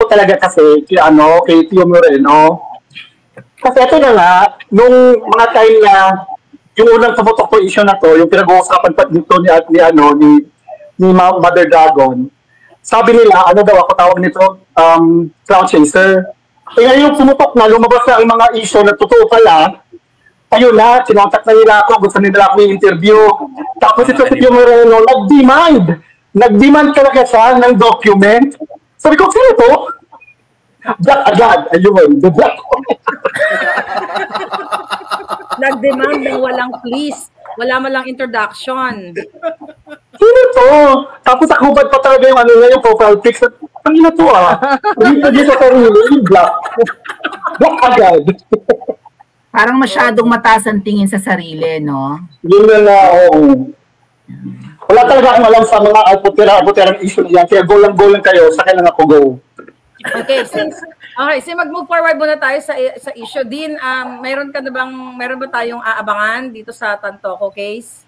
talaga kasi kay Tio Moreno. Kasi ito na nga, nung mga time na yung unang tumutok po issue na to, yung pinag-uusapan pa dito ni Mother Dragon, sabi nila, ano daw ako tawag nito, cloud chaser. Kaya yung pumutok na, lumabas na ang mga issue na totoo pala, ayun na, sinontak na nila ako, gusto nila ako i-interview. Tapos ito si Tio Moreno, nag-demand talaga siya ng document. Sabi ko, sino to? Black agad, ayun, the black. Nag-demand ng walang please. Wala man lang introduction. Sino to? Tapos akubad pa talaga yung profile pics. Ang ina to Dito sa sarili, yung black. Black agad. Parang masyadong mataas ang tingin sa sarili, no? Yun na wala talaga akong alam sa mga alputera-alputerang issue niyan. Kaya go lang kayo, sa kailan ako go. Okay, mag-move forward muna tayo sa issue. Dean, meron ba tayong aabangan dito sa Tantoco case?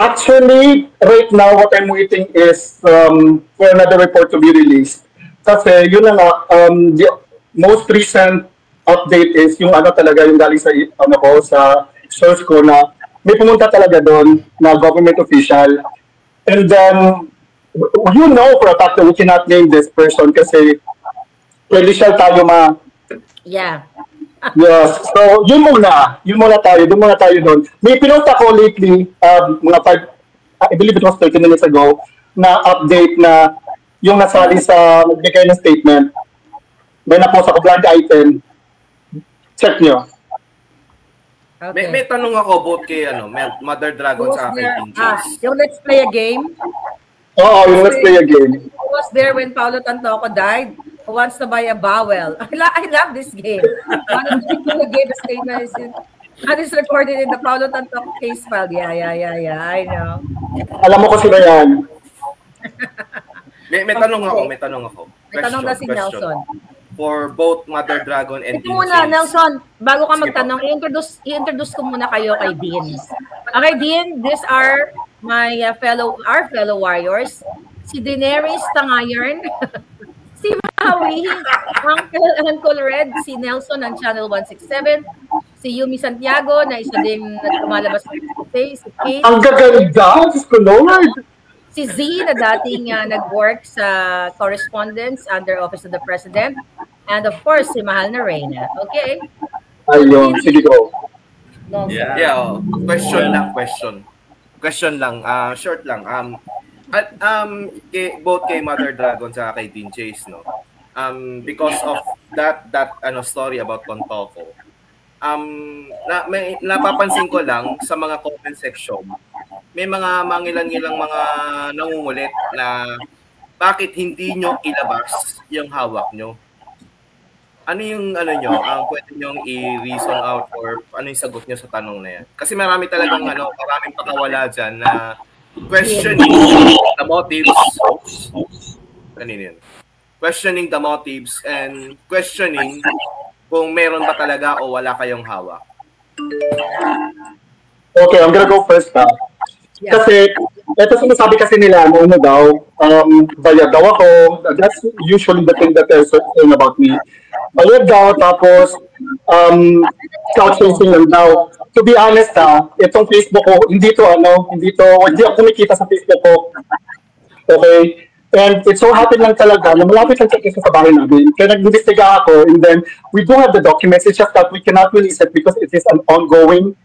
Actually, right now, what I'm waiting is for another report to be released. Kasi yun na nga, the most recent update is yung talaga yung galing sa source ko na may pumunta talaga doon na government official. And then, you know for a fact that we cannot name this person kasi judicial tayo Yeah. Yes. So, yun muna tayo doon. May pinost ako lately, I believe it was 30 minutes ago, na update na yung nasali sa magbigay ng statement. May na-post ako blind item. Check nyo. Okay. May tanong ako about kay Mother Dragon sa akin. Yung let's play a game. Oo, yung let's play a game. Who was there when Paulo Tantoco died? Who wants to buy a bowel? I love this game. One gave a statement and it's recorded in the Paulo Tantoco case file. Yeah. I know. Alam mo ko sila yan. may tanong ako. May tanong na si Nelson. For both Mother Dragon and Dean muna, Nelson, bago ka magtanong, i-introduce ko muna kayo kay Dean. Okay, Dean, these are our fellow warriors. Si Daenerys Tangayan, si Maui, Uncle Red, si Nelson ng Channel 167, si Yumi Santiago na isa ding lumalabas sa face, si Kate. Ang gaganda, Lord! Si Z na dating nag-work sa correspondence under Office of the President. And of course, si Mahal na Reyna. Okay? Ayun, sige ko. Yeah. Question lang. Short lang. Both kay Mother Dragon sa kay Dean Chase, no? Because of that story about Tantoco. Napapansin ko lang sa mga comment section, may mga mangilan-ngilang mga nangungulit na bakit hindi nyo ilabas yung hawak nyo? Ano yung pwede nyo i-reason out or ano yung sagot nyo sa tanong na yan? Kasi maraming pakawala dyan na questioning the motives. Questioning the motives and questioning kung meron ba talaga o wala kayong hawak. Okay, I'm gonna go first now. Yeah. Kasi, ito sinasabi kasi nila, bayad daw ako. That's usually the thing that they're saying about me. Bayad daw, tapos, couch-facing lang daw. To be honest itong Facebook ko, hindi ako kumikita sa Facebook ko. Okay? And it so happened lang talaga na malapit lang sa bahay namin. Kaya nag-investiga ako, and then we do have the documents. It's just that we cannot release it because it is an ongoing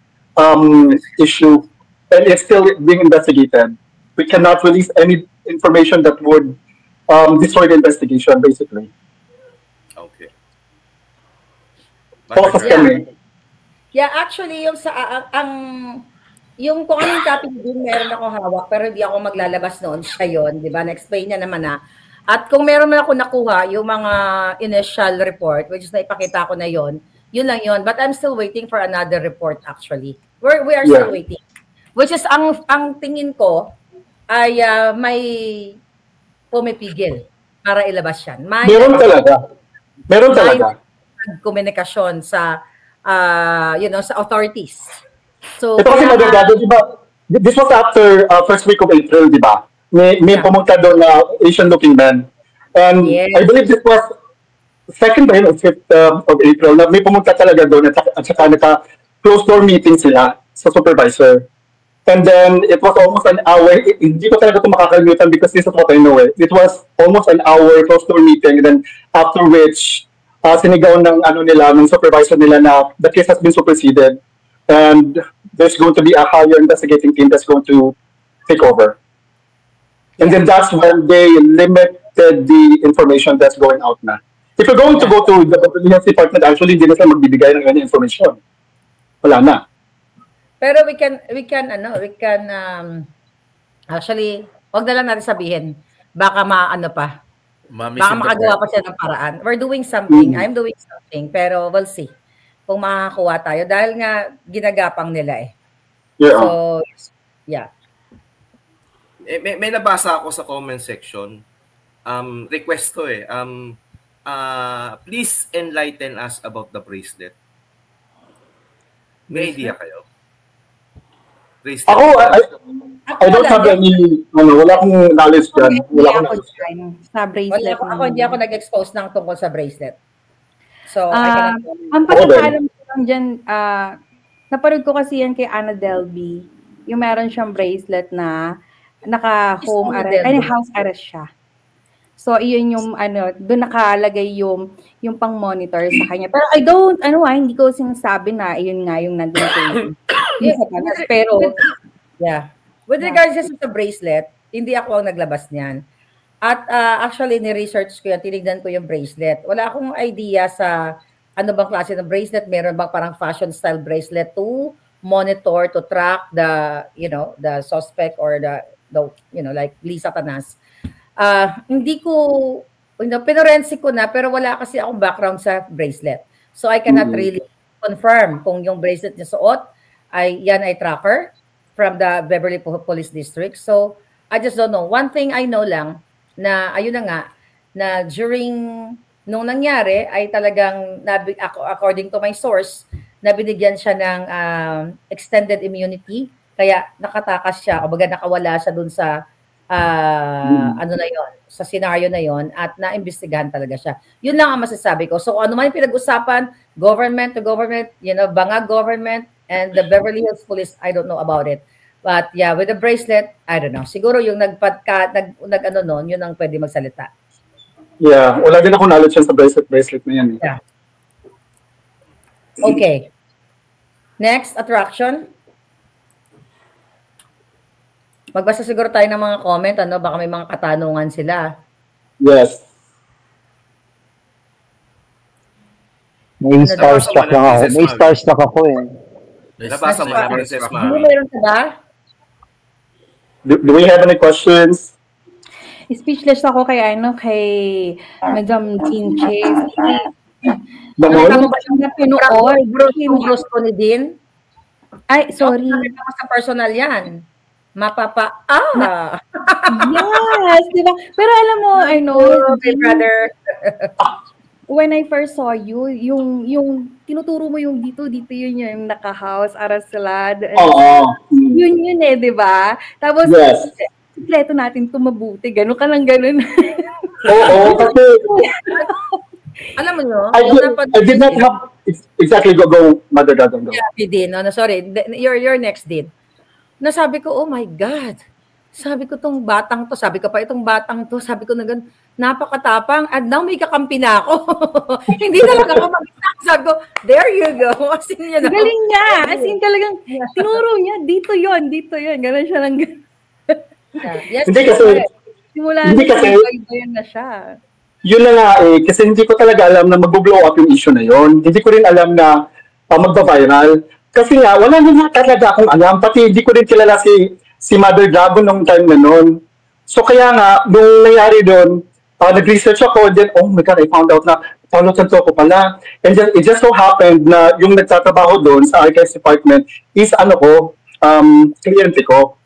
issue. And it's still being investigated. We cannot release any information that would destroy the investigation, basically. Okay. Yeah, actually, yung kung anong topic din meron ako hawak, pero hindi ako maglalabas noon siya yun, di ba? Na-explain niya naman At kung meron man ako nakuha, yung mga initial report, which is naipakita ko na yun lang yun. But I'm still waiting for another report, actually. We are still waiting. Which is, ang tingin ko, ay may pumipigil para ilabas yan. Meron talaga. Komunikasyon sa, sa authorities. So, ito kasi magagado, di ba? This was after first week of April, di ba? May pumunta doon na Asian-looking man. And Yes. I believe this was 2nd ba yun or 5th of April na may pumunta talaga doon at saka naka-closed door meeting sila sa supervisor. And then it was almost an hour. Hindi ko talaga ito makakalimutan because this is what I know. It was almost an hour closed door meeting. And then after which, sinigaw ng supervisor nila na the case has been superseded and there's going to be a higher investigating team that's going to take over. And then that's when they limited the information that's going out na. If you're going to go to the health department, actually, hindi na sila magbibigay ng any information. Wala na. Pero we can actually, wag na lang natin sabihin. Baka baka makagawa pa siya ng paraan. We're doing something. I'm doing something. Pero we'll see kung makakakuha tayo. Dahil nga, ginagapang nila eh. Yeah. So, yeah. May nabasa ako sa comment section. Request to eh. Please enlighten us about the bracelet. May idea kayo? Bracelet. Ako, I don't have any, wala akong knowledge dyan. Wala akong knowledge dyan. Sa bracelet. Ako hindi ako nag-expose ng tungkol sa bracelet. So, ang pagkakalam ko lang dyan, naparod ko kasi yan kay Ana Delby. Yung meron siyang bracelet na naka-home arrest, house arrest siya. So, iyon yung, doon nakalagay yung pang-monitor sa kanya. Pero hindi ko sinasabi na iyon nga yung nandun kay pero, yeah. With regards sa bracelet, hindi ako ang naglabas niyan. At actually, ni-research ko yan, tinignan ko yung bracelet. Wala akong idea sa ano bang klase ng bracelet. Meron bang parang fashion style bracelet to monitor, to track the suspect or the like Lisa Tanas. Hindi ko, pinorensic ko na, pero wala kasi akong background sa bracelet. So, I cannot really confirm kung yung bracelet niya suot ay tracker from the Beverly Police District. So, I just don't know. One thing I know lang, na ayun na nga, na nung nangyari, ay talagang, according to my source, nabinigyan siya ng extended immunity, kaya nakatakas siya, o baga nakawala siya dun sa sa scenario na yon at naimbestigahan talaga siya. Yun lang ang masasabi ko. So ano man yung pinag-usapan, government to government, Bangag government and the Beverly Hills Police, I don't know about it. But yeah, with the bracelet, I don't know. Siguro yung yun ang pwede magsalita. Yeah, wala din ako knowledge sa bracelet na yan. Yeah. Okay. Next attraction. Magbasa siguro tayo ng mga comment, baka may mga katanungan sila. Yes. May starstruck lang ako. May starstruck ako eh. Nabasa mo na, Princess Ma. Meron ka ba? Do we have any questions? Speechless ako kay Madam Jean Chase. Nakita mo ba siyang napinood? Bruce ko ni Dean? Ay, sorry. Sa personal yan. Yes, diba? Pero alam mo, I know, brother. When I first saw you, yung tinuturo mo yung dito yun yung naka-house arrest sila. Yun di ba? Tapos, sikreto natin ito mabuti. Ganun ka lang, ganun. Oo, kasi alam mo nyo, I did not have exactly go Mother Gaga. Yeah, Dean. Sorry, you're next, Dean. Nasabi ko, oh my God. Sabi ko itong batang to, sabi ko na ganun, napakatapang, at now may kakampi na ako. Hindi talaga ako mag-isang. Sabi ko, there you go. As in, galing niya. As in, talagang tinuro niya, dito yon. Ganun siya lang. Yes, hindi kasi, na siya. Yun na nga kasi hindi ko talaga alam na mag-blow up yung issue na yon. Hindi ko rin alam na magba-viral. Kasi nga, wala na talaga akong alam. Pati hindi ko rin kilala si Mother Dragon nung time na noon. So kaya nga, nung nangyari doon, nag-research ako, and then, oh my God, I found out na Paulo Santoco pala. And then, it just so happened na yung nagtatrabaho doon sa Archives Department is kliyente ko.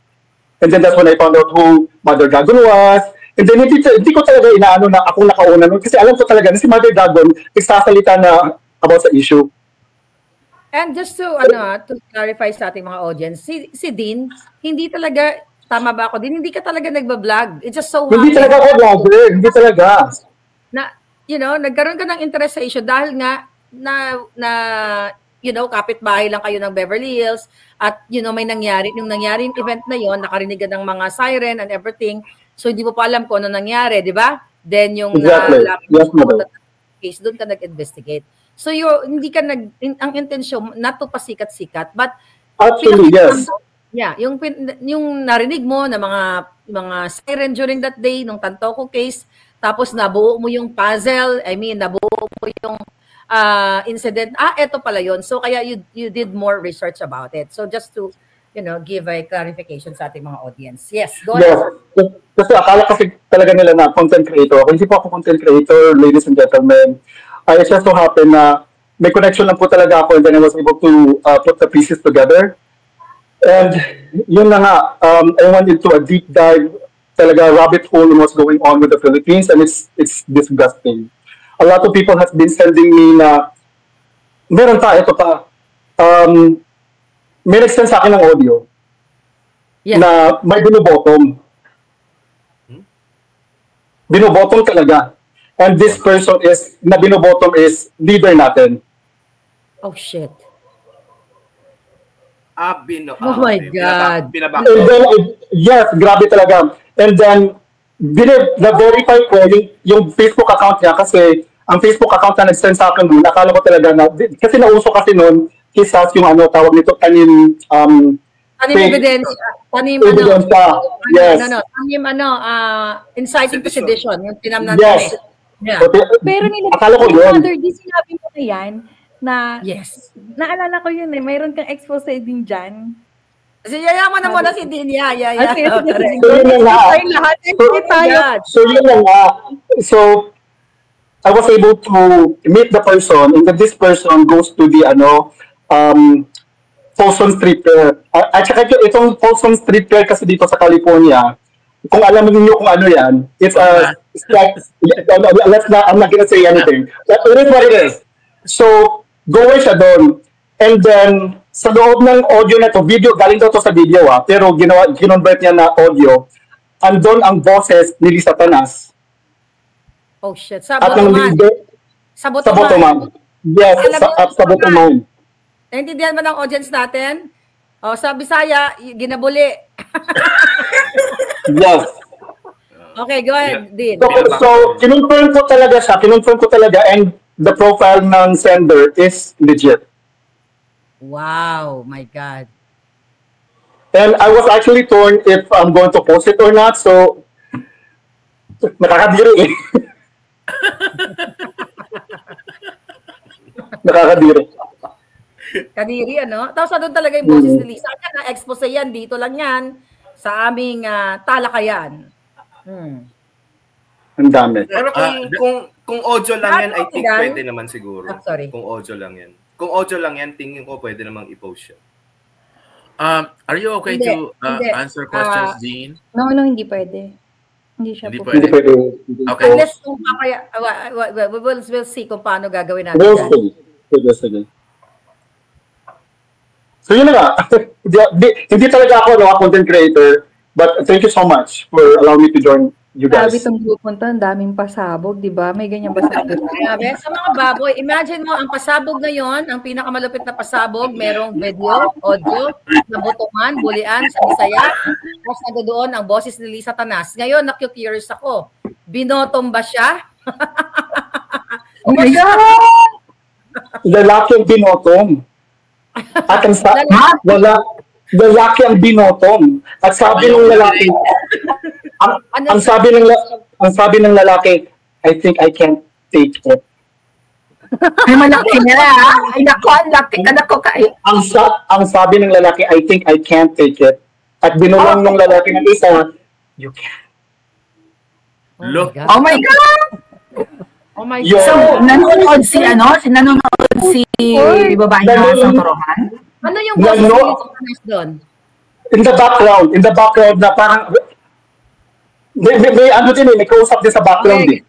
And then that's when I found out who Mother Dragon was. And then hindi ko talaga inaano na ako nakauna noon. Kasi alam ko talaga na si Mother Dragon nagsasalita na about sa issue. And just to clarify sa ating mga audience, si Dean, hindi talaga Tama ba ako? Hindi ka talaga nagba-vlog. It's just so Hindi talaga ako vlogger. Hindi talaga. Na, nagkaroon ka ng interest sa issue dahil nga na kapitbahay lang kayo ng Beverly Hills at may nangyari. Yung nangyari yung event na yon, nakarinig ka ng mga siren and everything. So hindi mo pa alam kung ano nangyari, di ba? Then yung case, doon ka nag-investigate. So hindi ka ang intensyon not to pasikat-sikat, but actually, yes. Yeah, yung narinig mo na mga siren during that day nung Tantoco case, tapos nabuo mo yung puzzle, nabuo mo yung incident. Eto pala yun. So kaya you did more research about it. So just to give a clarification sa ating mga audience. Yes, go ahead. Yes. Kasi akala kasi talaga nila na content creator. Kung hindi po ako content creator, ladies and gentlemen, it just so happened na may connection lang po talaga ako and then I was able to put the pieces together. And yun na nga, I went into a deep dive, talaga rabbit hole in what's going on with the Philippines, and it's disgusting. A lot of people have been sending me na, ito pa, may nag-send sa akin ng audio na may binubottom. Binubottom talaga. And this person na binubottom is leader natin. Oh, shit. Oh my God. And then, yes, grabe talaga. And then, na-verify ko yung Facebook account niya kasi ang Facebook account na nag-send sa akin doon, akala ko talaga na, kasi nauso kasi noon, kisas yung tawag nito, tanim evidence. Tanim Yes. Tanim inciting to sedition, yung tinamnan yes. Yeah. Pero akala ko yun. Mother, di sinabi mo na yan, na, yes. Naalala ko yun mayroon kang expose din dyan. Kasi yayaman na mo na si Dinya. So yun na nga. So, I was able to meet the person and then this person goes to the Folsom Street Fair. At saka itong Folsom Street Fair kasi dito sa California, kung alam niyo kung ano yan, it's I'm not gonna say anything. But it is what it is. So, going siya doon. And then, sa loob ng audio na to, video, galing daw to sa video pero kinonvert niya na audio, andun ang boses ni Lisa Tanas. Oh shit, sa Botoman. Sa Botoman. Yes, sa Botoman. Naintindihan mo ng audience natin? Sa Bisaya, ginabuli. Yes. Okay, go ahead, Dean. So, kinonfirm ko talaga and the profile ng sender is legit. Wow, my God. And I was actually torn if I'm going to post it or not, so nakakadiri eh. Nakakadiri. Kadiri, Tapos doon talaga yung boses ni Lisa. Na-expose yan, dito lang yan, sa aming talakayan. Ang dami. Pero kung audio lang yan, I think pwede naman siguro. Sorry. Kung audio lang yan. Kung audio lang yan, tingin ko pwede namang i-post siya. Are you okay to answer questions, Dean? No, hindi pwede. Hindi siya pwede. Okay. Unless kung we'll see kung paano gagawin natin. We'll see. So yun na nga. Hindi talaga ako content creator, but thank you so much for allowing me to join you guys. Sabi itong grupo nito, ang daming pasabog, di ba? May ganyan pasabog. Grabe. Sa mga baboy, imagine mo, ang pasabog ngayon, ang pinakamalupit na pasabog, merong video, audio, nabutungan, bulian, sa Bisaya. Tapos doon ang boses ni Lisa Tanas. Ngayon, naku-curious ako. Binotom ba siya? Oh my God! Lalaki ang binotom. At lalaki ang binotom. At sabi ng lalaki, ang sabi ng lalaki, I think I can't take it. Ay, malaki niya. Ay, nako, ang laki. Ang sabi ng lalaki, I think I can't take it. At binulong ng lalaki ng isa, you can. Look. Oh my God! Oh my God. So, nanonood si babae na sa Torohan? Ano yung boses ni Lisa Tanas doon? In the background na parang may kausap din sa background eh.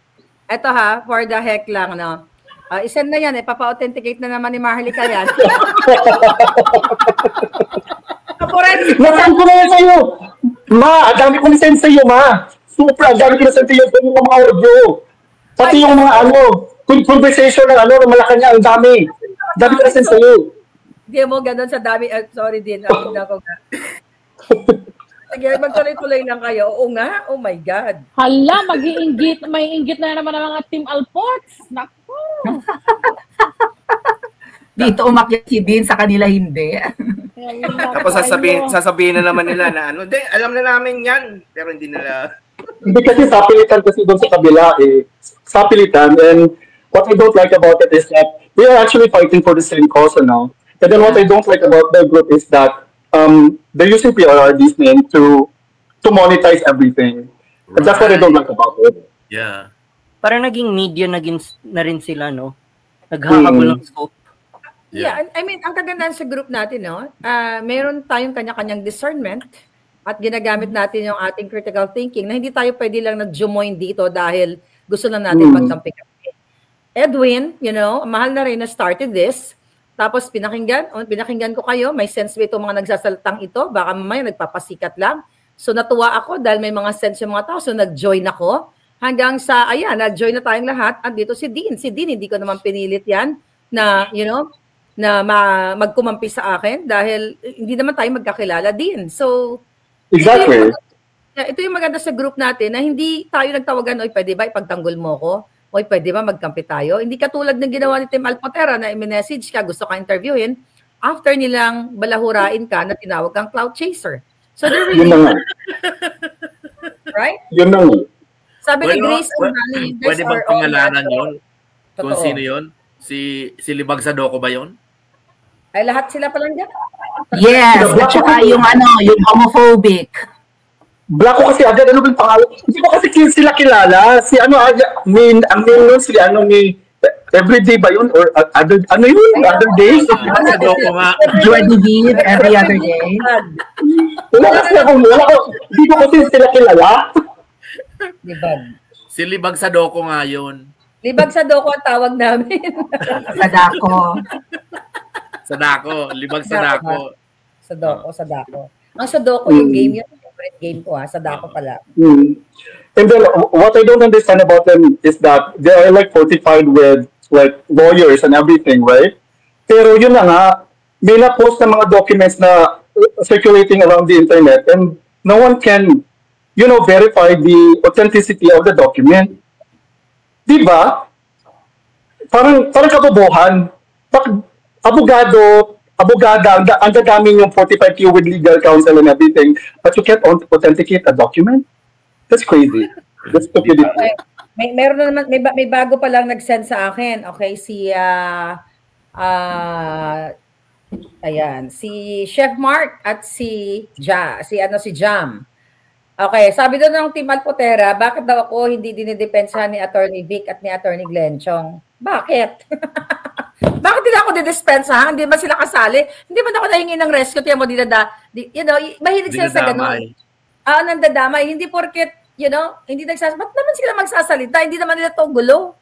Ito for the heck lang, isend na yan, papa-authenticate na naman ni Maharlika yan. Nasaan ko na yan sa'yo? Ma, ang dami ko ni-send sa'yo, ma. Super, ang dami ko na-send sa'yo yung mga audio. Pati yung mga conversation ng ng Malacanang, ang dami. Ang dami ko na-send sa'yo. Hindi mo ganun sa dami. Sorry din. Ako nga. Sige, magtuloy-tuloy lang kayo. Oo nga. Oh my God. Hala, mag-iinggit. May inggit na naman ang mga Team Alports. Naku. Dito umakyat si Dean, sa kanila hindi. Tapos sasabihin na naman nila na alam na namin yan. Pero hindi nila. Hindi kasi sapilitan kasi doon sa kabila sapilitan. And what I don't like about it is that we are actually fighting for the same cause, And then what I don't like about the group is that they're using PRRD's name to monetize everything. And that's what I don't like about it. Yeah. Parang naging media na rin sila, no? Naghahabol ng scope. Yeah, I mean, ang kagandahan sa group natin, meron tayong kanya-kanyang discernment at ginagamit natin yung ating critical thinking na hindi tayo pwede lang nag-join dito dahil gusto lang natin magkampi-kampi. Edwin, mahal na rin na started this. Tapos pinakinggan ko kayo, may sense ba itong mga nagsasaltang ito? Baka mamaya nagpapasikat lang. So natuwa ako dahil may mga sense yung mga tao. So nag-join ako. Hanggang sa, nag-join na tayong lahat. At dito si Dean. Si Dean, hindi ko naman pinilit yan na, na magkumampi sa akin dahil hindi naman tayo magkakilala din. So, exactly. Ito yung maganda sa group natin na hindi tayo nagtawagan, oy, pwede ba ipagtanggol mo ko? Oy, pwede ba magkampi tayo? Hindi katulad ng ginawa ni Tim Alpotera na i-message ka, gusto ka interviewin, after nilang balahurain ka na tinawag kang cloud chaser. So, they're really... Right? Yun na. Sabi ni Grace O'Malley, pwede bang pangalanan yun? Kung sino yun? Si Libag Sadoko ba yun? Ay, lahat sila palang dyan? Yes, at saka yung yung homophobic. Black ko kasi agad, bang pangalan? Hindi ko kasi sila kilala. Si ang name nun, ni Everyday ba yun? Or other day? Every other day. Hindi ko kasi sila kilala. Libag. Si Libag Sadoko nga yun. Libag Sadoko ang tawag namin. Sadako. Libag Sadako. Sadako. Ang Sadoko yung game yun. Favorite game ko Sadako pala. And then what I don't understand about them is that they are like fortified with like lawyers and everything, right? Pero yun na nga, may na-post na mga documents na circulating around the internet and no one can, verify the authenticity of the document. Diba? Parang kabobohan. Abogada, ang dadami yung 45Q with legal counsel and everything, but you can't authenticate a document? That's crazy. That's stupidity. Okay. Meron na naman, may bago pa lang nag-send sa akin. Okay, si Chef Mark at si Jam. Okay, sabi doon ng Team Alpotera, bakit daw ako hindi dinidepensahan ni Attorney Vic at ni Attorney Glenn Chong? Bakit? Bakit din ako didispensahan? Hindi ba sila kasali? Hindi ba ako nahingi ng rescue? Tiyan mo, mahilig sila sa ganun. Nandadamay. Hindi porket, hindi nagsasalita. Ba't naman sila magsasalita? Hindi naman nila to gulo.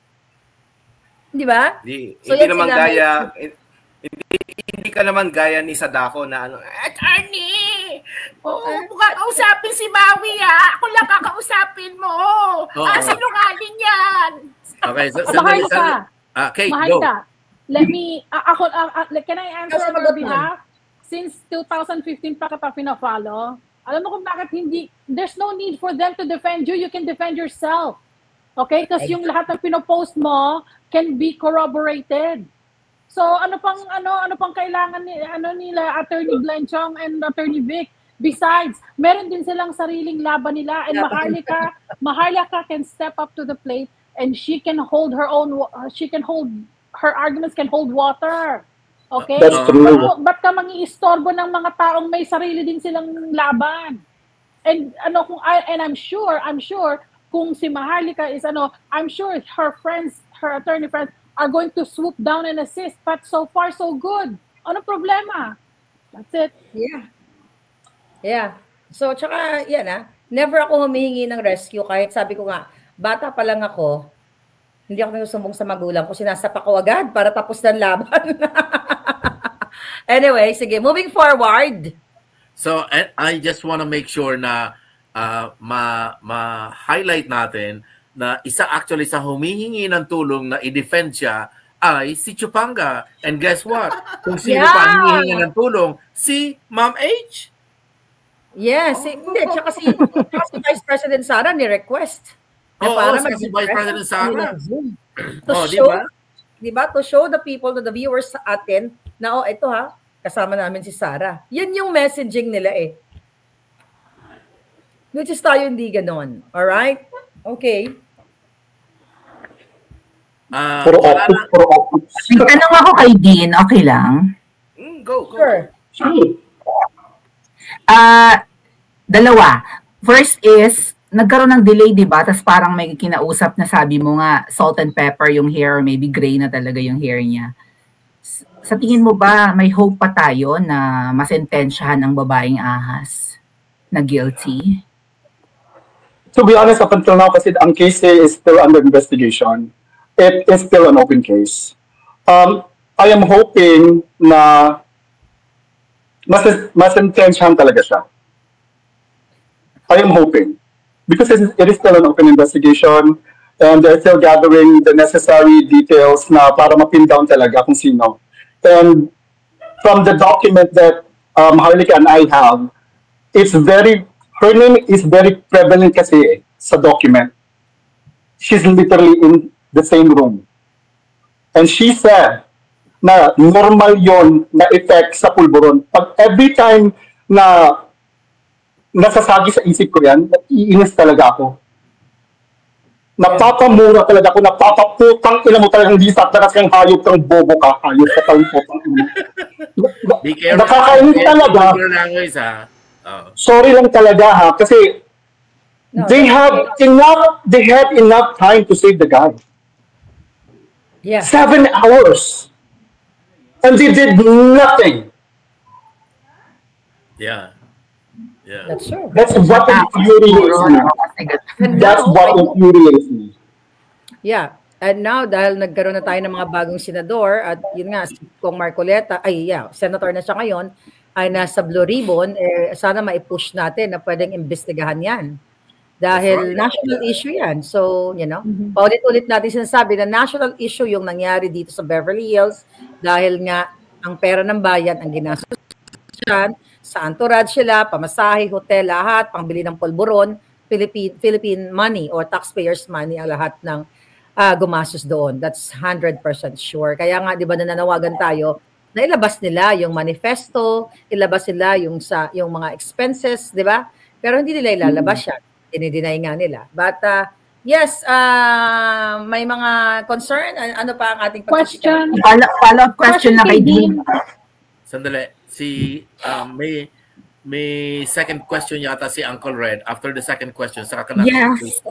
Di ba? Hindi naman gaya, hindi ka naman gaya ni Sadako na Attorney! Mukha kausapin si Maui Ako lang kakausapin mo! Sinungaling yan! Okay, Kate, go. Let me, can I answer on your behalf? Since 2015 pa kita pina-follow, alam mo kung bakit there's no need for them to defend you, you can defend yourself. Okay? Kasi yung lahat ng pinopost mo can be corroborated. So, ano pang kailangan nila Attorney Glenn Chong and Attorney Vic? Besides, meron din silang sariling laban nila and Maharlika can step up to the plate and she can hold her arguments can hold water. Okay? That's true. Ba't ka mangi-istorbo ng mga taong may sarili din silang laban? And I'm sure kung si Maharlika is I'm sure her attorney friends are going to swoop down and assist, but so far so good. Ano problema? That's it. Yeah. So, tsaka, never ako humihingi ng rescue kahit sabi ko nga, bata pa lang ako, hindi ako nagsusumbong sa magulang ko, sinasapa ko agad para tapos ng laban. Anyway, sige, moving forward. So, I just want to make sure na ma-highlight natin na isa actually sa humihingi ng tulong na i-defend siya ay si Chupanga. And guess what? Kung sino pa humihingi ng tulong, si Ma'am H. Yes. Hindi, tsaka si Vice President Sara ni-request. Si Vice President Sara. To show, diba? To show the people, to the viewers sa atin na, ito ha, kasama namin si Sara. Yan yung messaging nila eh. Which is tayo hindi ganon. Alright? Okay. May tanong ako kay Dean. Okay lang? Go. Sure. Dalawa. First is, nagkaroon ng delay, di ba? Tapos parang may kinausap na sabi mo nga, salt and pepper yung hair, or maybe gray na talaga yung hair niya. Sa tingin mo ba, may hope pa tayo na masentensyahan ang babaeng ahas na guilty? To be honest, up until now, kasi ang case is still under investigation. It is still an open case. I am hoping na masentensyahan talaga siya. I am hoping. Because it is still an open investigation and they're still gathering the necessary details na para mapin down talaga kung sino. And from the document that Harlika and I have, her name is very prevalent kasi sa document. She's literally in the same room. And she said na normal yon na effect sa pulburon. Pag every time na nasasagi sa isip ko yan, naiinis talaga ako. Napapamura talaga ako, napapaputang ina mo talagang disat, daras kang hayop kang bobo ka, hayop ka kang putang ina. Nakakainis talaga. Sorry lang talaga ha, kasi they have enough time to save the guy. Yeah. 7 hours. And they did nothing. Yeah. That's true. That's what infuriates me. That's what infuriates me. Yeah. And now, dahil nagkaroon na tayo ng mga bagong senador, at yun nga, si Kong Marcoleta, senator na siya ngayon, ay nasa Blue Ribbon, sana maipush natin na pwedeng imbestigahan yan. Dahil national issue yan. So, paulit-ulit natin sinasabi na national issue yung nangyari dito sa Beverly Hills dahil nga ang pera ng bayan ang ginastos dyan, sa entourage sila, pamasahe, hotel, lahat, pangbili ng pulburon, Philippine money or taxpayers money ang lahat ng gumastos doon. That's 100% sure. Kaya nga, di ba, nananawagan tayo na ilabas nila yung manifesto, ilabas nila yung mga expenses, di ba? Pero hindi nila ilalabas yan. Dinideny nga nila. But, yes, may mga concern. Ano pa ang ating question? Follow-up question na kay Dean. Sandali. May second question yata si Uncle Red. After the second question, saka ka na. Yes.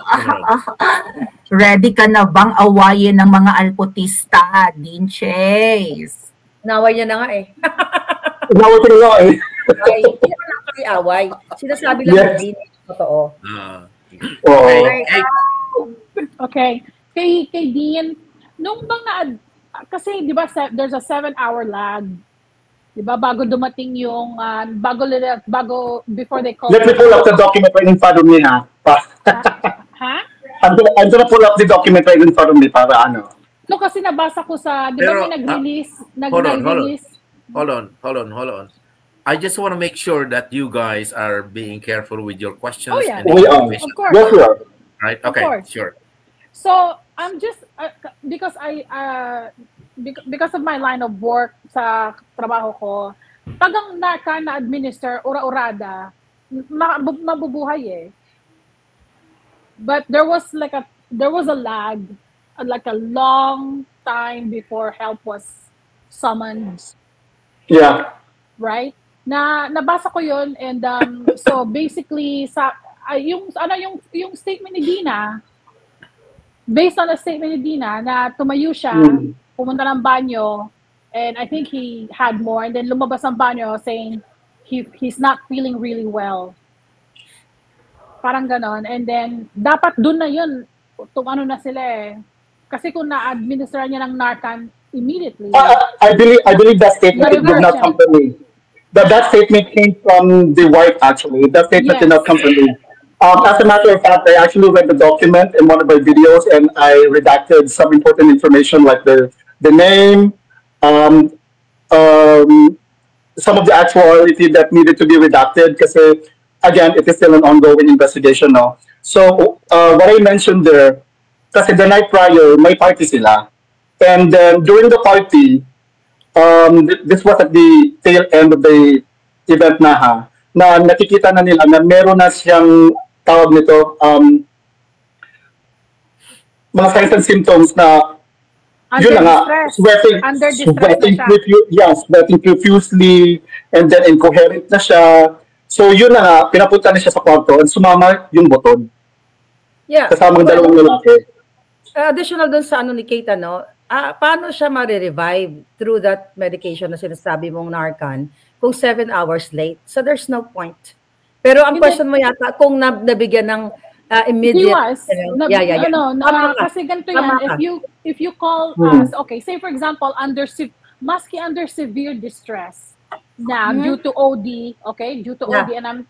Ready ka na bang awayin ng mga alpotista, Dean Chase? Naway niya na nga eh. Naway ko na nga eh. Hindi naman lang kami away. Sinasabi lang ng Dean. Totoo. Okay. Kay Dean, nung bang kasi di ba there's a 7-hour lag. Di ba bago dumating yung before they call. Let me pull up the document right in front of me ha. I'm gonna pull up the document right in front of me para ano. No, kasi nabasa ko sa di ba may nag-release. Hold on. I just want to make sure that you guys are being careful with your questions. Oh, yeah. And We are. Of course. Yes, we are. Right? Okay, sure. So, I'm just, because because of my line of work sa trabaho ko, pag ang na-administer, ura-urada, mabubuhay eh. But there was a lag, like a long time before help was summoned. Yeah. Right? Nabasa ko yun, and so basically yung statement ni Dina, based on the statement ni Dina na tumayo siya, pumunta ng banyo, and I think he had more, and then lumabas ang banyo saying he's not feeling really well. Parang ganon, and then dapat dun na yun, ano na sila eh. Kasi kung na-administer niya ng Narcan immediately. I believe that statement did not come from me. But that statement came from the wife, actually. That statement did not come from me. As a matter of fact, I actually read the document in one of my videos, and I redacted some important information like the name, some of the actuality that needed to be redacted because, again, it is still an ongoing investigation now. So, what I mentioned there, kasi the night prior, may party sila. And then during the party, this was at the tail end of the event na nakikita na nila na meron na siyang tawag nito, mga signs and symptoms na yun na nga, sweating profusely, and then incoherent na siya. So yun na nga, pinapunta na siya sa kwarto and sumama yung butod. Yeah. Kasamang dalawang lalaki. Additional dun sa ni Kate, paano siya ma-revive through that medication na sinasabi mong Narcan kung 7 hours late? So there's no point. Pero ang question mo yata, kung nabigyan ng immediate... Kasi ganito yan, if you call us, okay, say for example, maski under severe distress na due to OD, okay, and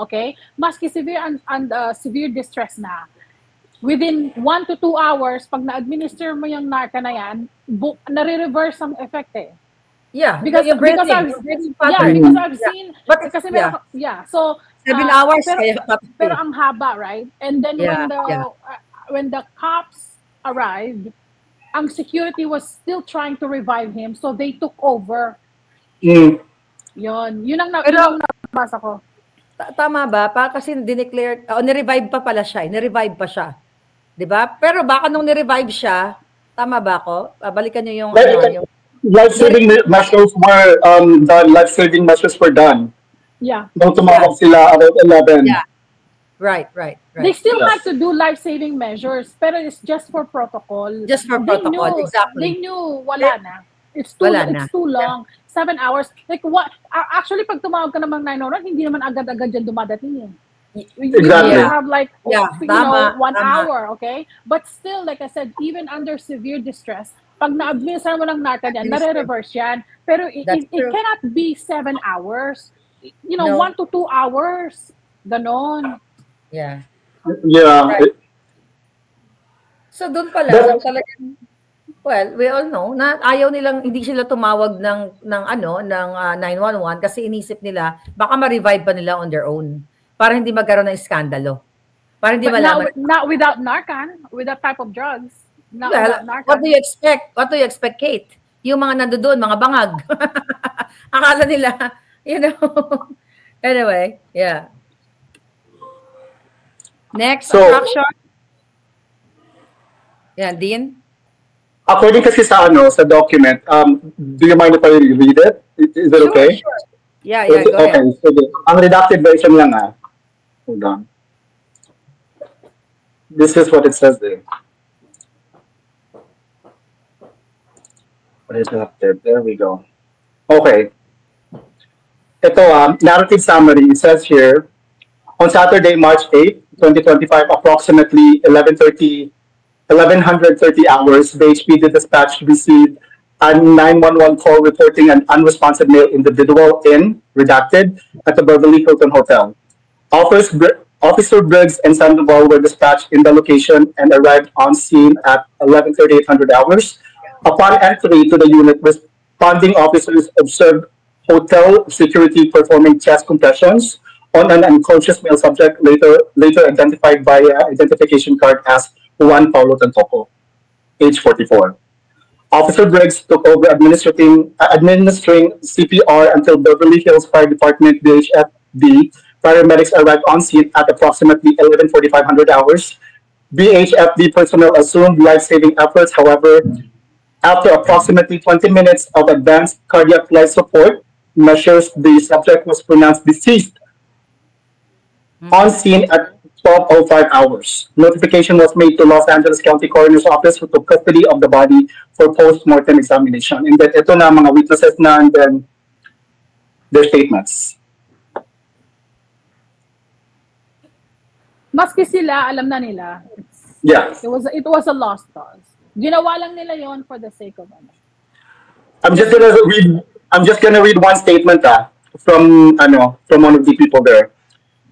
okay, maski severe and severe distress na, within 1 to 2 hours, pag na-administer mo yung Narcan na yan, nare-reverse ang effect eh. Yeah, because I've seen, so 7 hours pero ang haba, right? And then when the cops arrived, ang security was still trying to revive him, so they took over. Yun ang nabasa ko. Tama ba? Kasi dineclare, ni-revive pa pala siya, ni-revive pa siya. 'Di ba? Pero baka nung ni-revive siya, tama ba ako? Balikan niyo yung life-saving measures were done. Life-saving measures were done. Yeah. Nung tumawag sila about 11. Yeah. Right. They still had to do life-saving measures, pero it's just for protocol. Just for protocol, exactly. They knew wala na. It's too long. 7 hours. Like what? Actually, pag tumawag ka namang 911, hindi naman agad-agad dyan dumadating yun. Exactly. You have like 1 tama. hour, okay? But still, like I said, even under severe distress, pag na-administer mo ng Narcan yan, nare-reverse yan. Pero it cannot be 7 hours. 1 to 2 hours. Ganon. Yeah. Right. So doon pala, talagang, well, we all know na ayaw nilang, hindi sila tumawag ng 911 kasi inisip nila, baka ma-revive pa nila on their own. Para hindi magkaroon ng iskandalo. Para hindi malaman. Not without Narcan, with that type of drugs. What do you expect? What do you expect, Kate? Yung mga nandoon, mga bangag. Akala nila, Anyway, yeah. Next, attraction. Yeah, Dean? According kasi sa document, do you mind if I read it? Is it okay? Sure. Yeah, go ahead. Okay, so ang redacted version lang hold on. This is what it says there. What is up there? There we go. Okay. Ito, narrative summary. It says here, on Saturday, March 8, 2025, approximately 11:30 hours, the HPD dispatch received a 911 call reporting an unresponsive male individual redacted, at the Beverly Hilton Hotel. Officer Briggs and Sandoval were dispatched in the location and arrived on scene at 11:38 hours. Upon entry to the unit, responding officers observed hotel security performing chest compressions on an unconscious male subject, later identified via identification card as Juan Paulo Tantoco, age 44. Officer Briggs took over administering CPR until Beverly Hills Fire Department BHFD paramedics arrived on scene at approximately 11:45 hours. BHFD personnel assumed life-saving efforts. However, after approximately 20 minutes of advanced cardiac life support measures, the subject was pronounced deceased on scene at 12:05 hours. Notification was made to Los Angeles County Coroner's Office, who took custody of the body for post-mortem examination. And then ito na mga witnesses na, and then their statements. Maski sila, alam na nila. Yeah. It was a lost cause. Ginawa lang nila yon for the sake of it. I'm just gonna read one statement. from one of the people there.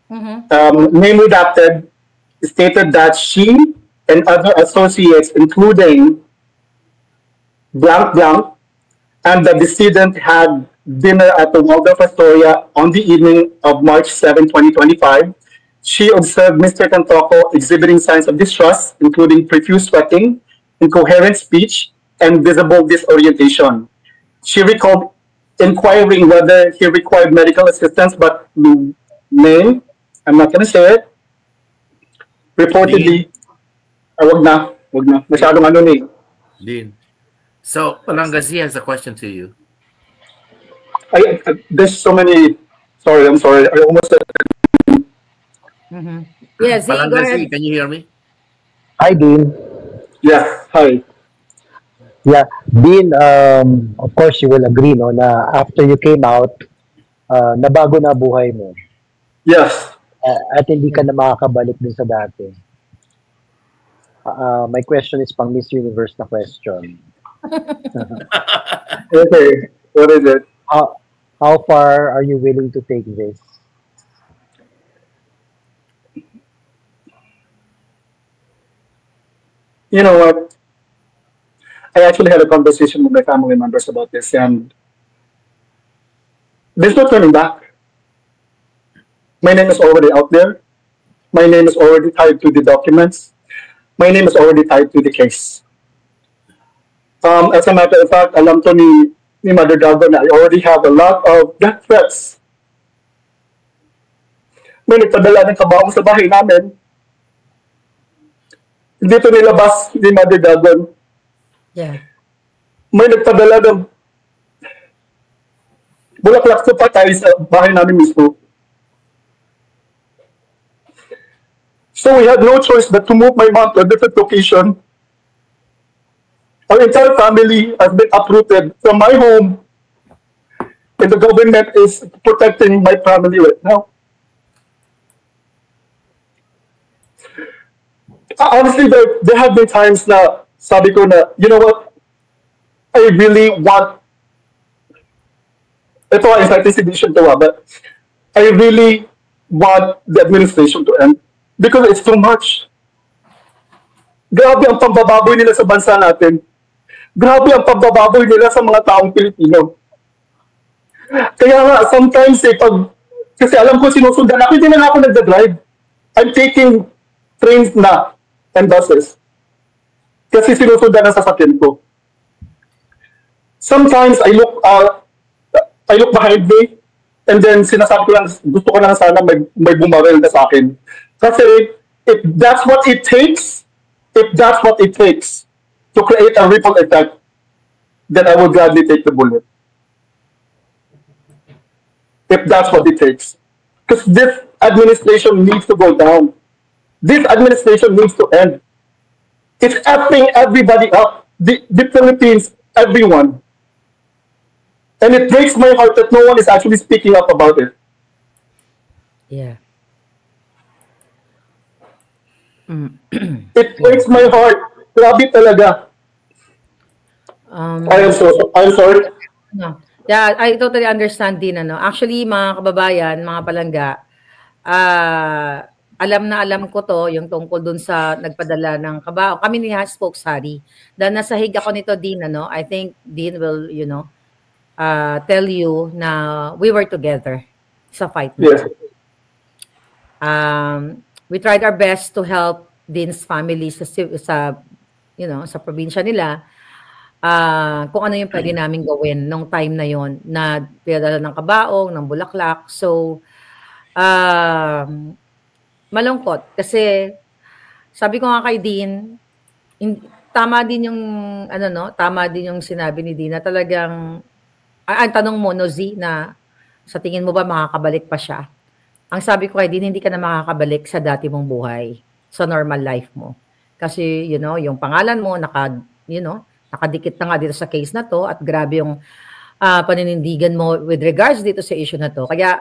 Name redacted, stated that she and other associates, including blank blank, and the decedent had dinner at the Waldorf Astoria on the evening of March 7, 2025. She observed Mr. Tantoco exhibiting signs of distrust, including profuse sweating, incoherent speech, and visible disorientation. She recalled inquiring whether he required medical assistance, but the name, I'm not going to say it, reportedly, wag na. Masyadong ano ni. Dean. So, Palanggazi has a question to you. There's so many, I'm sorry, I almost said Yes, go ahead. Can you hear me? Hi, Dean. Yeah, hi. Yeah, Dean, of course you will agree, no, na after you came out, nabago na buhay mo. Yes. At hindi ka na makakabalik dun sa dati. My question is pang Miss Universe na question. Okay, what is it? How far are you willing to take this? You know what? I actually had a conversation with my family members about this, and there's no turning back. My name is already out there. My name is already tied to the documents. My name is already tied to the case. As a matter of fact, alam to ni Mother Dago na I already have a lot of death threats. May nagpadala ng kabaong sa bahay namin. Hindi ito nilabas ni Mother Dagon. Yeah. May nagpadala ng bulaklak sa patay sa bahay namin mismo. So we had no choice but to move my mom to a different location. Our entire family has been uprooted from my home, and the government is protecting my family right now. Honestly, there have been times na sabi ko na, you know what, I really want, ito is like this edition to, but I really want the administration to end because it's too much. Grabe ang pambababoy nila sa bansa natin. Grabe ang pambababoy nila sa mga taong Pilipino. Kaya nga, sometimes kasi alam ko sinusundan ako, hindi na ako nagda-drive. I'm taking trains na and buses. Kasi sinusundan ang sasakyan ko. Sometimes I look behind me and then sinasabi ko lang, gusto ko lang sana may bumaril na sa akin. Kasi if that's what it takes to create a ripple effect, then I would gladly take the bullet. If that's what it takes. Because this administration needs to go down. This administration needs to end. It's effing everybody up. The Philippines, everyone. And it breaks my heart that no one is actually speaking up about it. Yeah. It breaks my heart. Grabe talaga. I'm sorry. No. Yeah, I totally understand din. Actually, mga kababayan, mga palangga, alam ko to, yung tungkol dun sa nagpadala ng kabao. Kami ni Spokes Hari. Dahil nasa higa ko nito din, I think Dean will, tell you na we were together sa fight na. Yes. We tried our best to help Dean's family sa probinsya nila. Kung ano yung pwede namin gawin nung time na yon na pinadala ng kabaong, ng bulaklak. So, malungkot. Kasi, sabi ko nga kay Dean, tama din yung sinabi ni Dean na talagang, ang tanong mo, Nozi, na sa tingin mo ba makakabalik pa siya? Ang sabi ko kay Dean, hindi ka na makakabalik sa dati mong buhay, sa normal life mo. Kasi, yung pangalan mo, nakadikit na nga dito sa case na to at grabe yung paninindigan mo with regards dito sa issue na to. Kaya,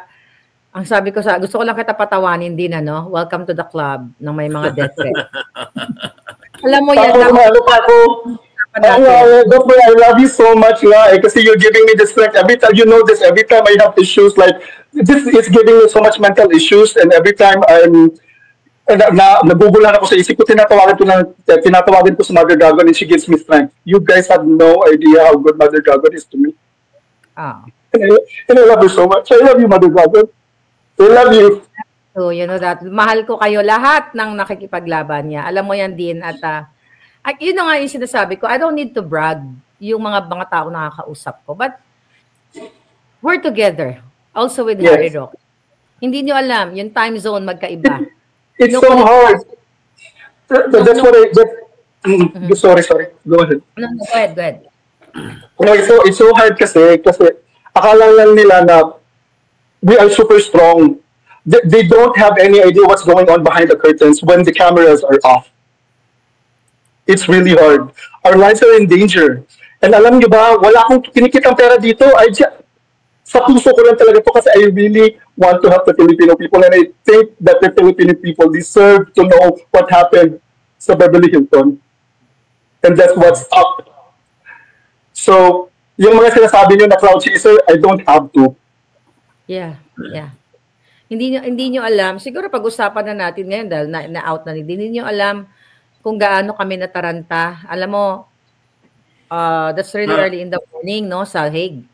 ang sabi ko gusto ko lang kita patawanin din, welcome to the club ng may mga death threat. Alam mo yan. That's why I love you so much nga kasi you're giving me the strength. Every time, you know this, every time I have issues, like, this is giving me so much mental issues, and every time naguguluhan ako sa isip ko, tinatawagan ko sa Mother Dragon, and she gives me strength. You guys have no idea how good Mother Dragon is to me. And I love her so much. I love you, Mother Dragon. I love you. So, you know that. Mahal ko kayo lahat ng nakikipaglaban niya. Alam mo yan din. At yun na nga yung sinasabi ko, I don't need to brag yung mga tao nakakausap ko. But we're together. Also with Harry Roque. Hindi nyo alam, yung time zone magkaiba. It's so hard. That's what sorry. Go ahead. No, go ahead. No, it's so hard kasi akala lang nila na we are super strong. They don't have any idea what's going on behind the curtains when the cameras are off. It's really hard. Our lives are in danger. And alam niyo ba, wala akong kinikitang pera dito. Sa puso ko lang talaga to kasi I really want to help the Filipino people, and I think that the Filipino people deserve to know what happened sa Beverly Hilton. And that's what's up. So, yung mga sinasabi niyo na cloud chaser, I don't have to. Yeah. Hindi nyo alam, siguro pag-usapan na natin ngayon dahil na-out na hindi nyo alam kung gaano kami nataranta. Alam mo, that's really early in the morning, no, sa Hague.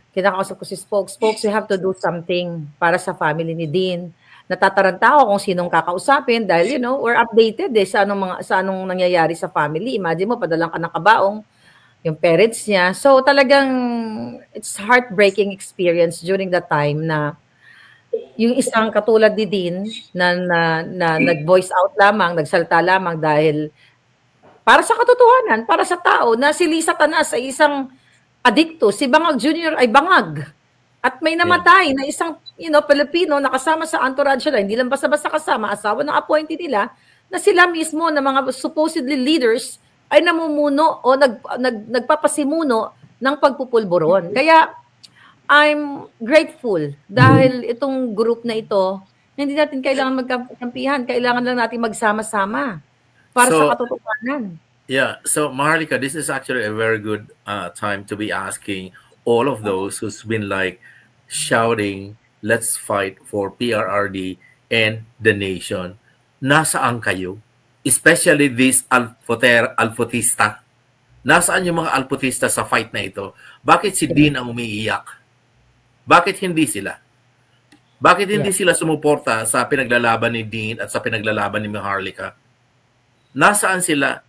Kinakausap ko si Spokes, you have to do something para sa family ni Dean. Natataranta ako kung sinong kakausapin dahil, you know, we're updated sa anong nangyayari sa family. Imagine mo, padalang ka ng kabaong, yung parents niya. So talagang, it's heartbreaking experience during that time na yung isang katulad ni Dean na nag-voice out lamang, nagsalta lamang dahil para sa katotohanan, para sa tao na si Lisa Tanas ay isang adikto, si Bangag Jr. ay bangag. At may namatay na isang, you know, Pilipino na kasama sa entourage nila, hindi lang basta-basta kasama, asawa ng appointee nila, na sila mismo na mga supposedly leaders ay namumuno o nagpapasimuno ng pagpupulburon. Kaya I'm grateful dahil itong group na ito, hindi natin kailangan magkampihan, kailangan lang natin magsama-sama para sa katotohanan. Yeah, so Maharlika, this is actually a very good time to be asking all of those who's been like shouting, let's fight for PRRD and the nation. Nasaan kayo? Especially this alputista. Nasaan yung mga alputista sa fight na ito? Bakit si Dean ang umiiyak? Bakit hindi sila? Bakit hindi sila sumuporta sa pinaglalaban ni Dean at sa pinaglalaban ni Maharlika? Nasaan sila?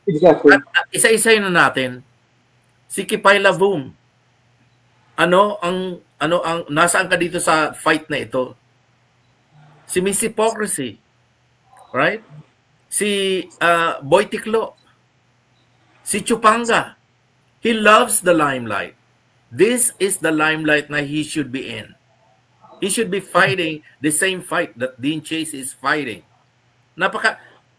Exactly. At isa-isayin na natin si Kipay Lavum. Nasaan ka dito sa fight na ito? Si Miss Hypocrisy. Right? Si Boy Tiklo. Si Chupanga. He loves the limelight. This is the limelight na he should be in. He should be fighting the same fight that Dean Chase is fighting.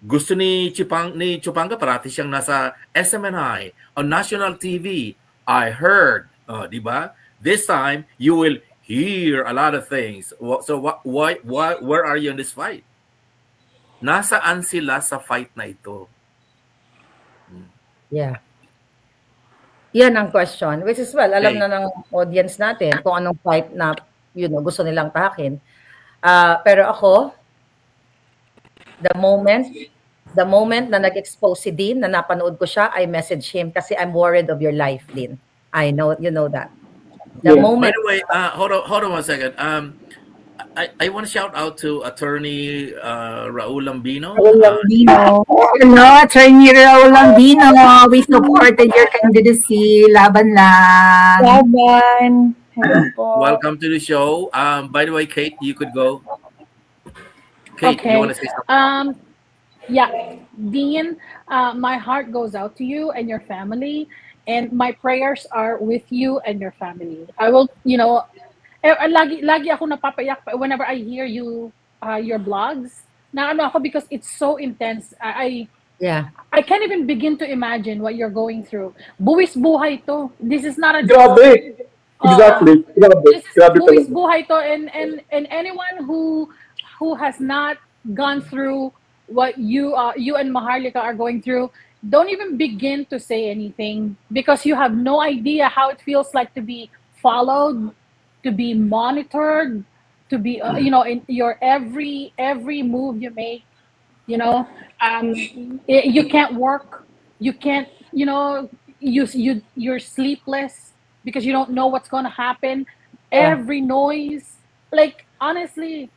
Gusto ni Chupanga parati siyang nasa SMNI on national TV. I heard, di ba? This time you will hear a lot of things. So where are you in this fight? Nasaan sila sa fight na ito? Yeah. Yan ang question. Which is, well, alam na ng audience natin kung anong fight na, you know, gusto nilang tahakin. Pero ako, the moment na nag-expose si Dean, na napanood ko siya, I message him kasi I'm worried of your life, Dean. I know, you know that. The moment. By the way, hold on 1 second. I want to shout out to Attorney Raul Lambino. Hello, Attorney Raul Lambino. We supported your candidacy. Laban lang. Laban. Hello po. Welcome to the show. By the way, Kate, you could go. Kate, okay. You want to say something? Yeah, Dean, my heart goes out to you and your family, and my prayers are with you and your family. I will, you know, lagi ako napapayak whenever I hear you your blogs. Na ano ako because it's so intense. I can't even begin to imagine what you're going through. Buwis buhay to. This is not a Grabe. Exactly. This is buwis buhay to, and anyone who has not gone through what you and Maharlika are going through, don't even begin to say anything, because you have no idea how it feels like to be followed, to be monitored, to be in your every move you make. You can't work, you can't, you're sleepless because you don't know what's going to happen. Every noise, like, honestly,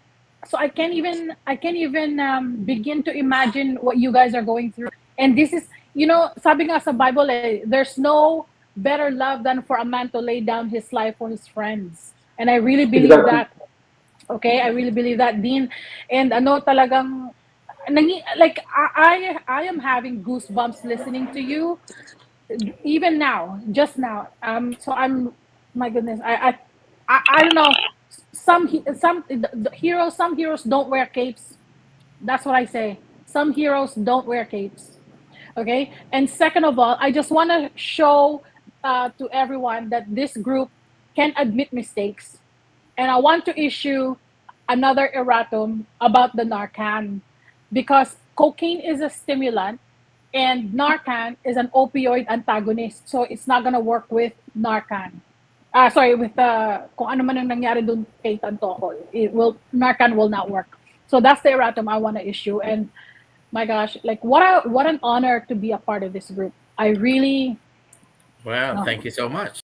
so I can't even begin to imagine what you guys are going through. And this is, sabi nga sa Bible, there's no better love than for a man to lay down his life for his friends. And I really believe that. Okay, I really believe that, Dean. And talagang, like, I am having goosebumps listening to you, even now, just now. So I'm, my goodness, I don't know. Some heroes don't wear capes. That's what I say. Some heroes don't wear capes. Okay. And second of all, I just want to show to everyone that this group can admit mistakes. And I want to issue another erratum about the Narcan, because cocaine is a stimulant and Narcan is an opioid antagonist. So it's not going to work with Narcan. With kung ano man ang nangyari dun kay Tantocol. Narcan will not work. So that's the erratum I want to issue. And my gosh, like, what an honor to be a part of this group. I really... Well, thank you so much.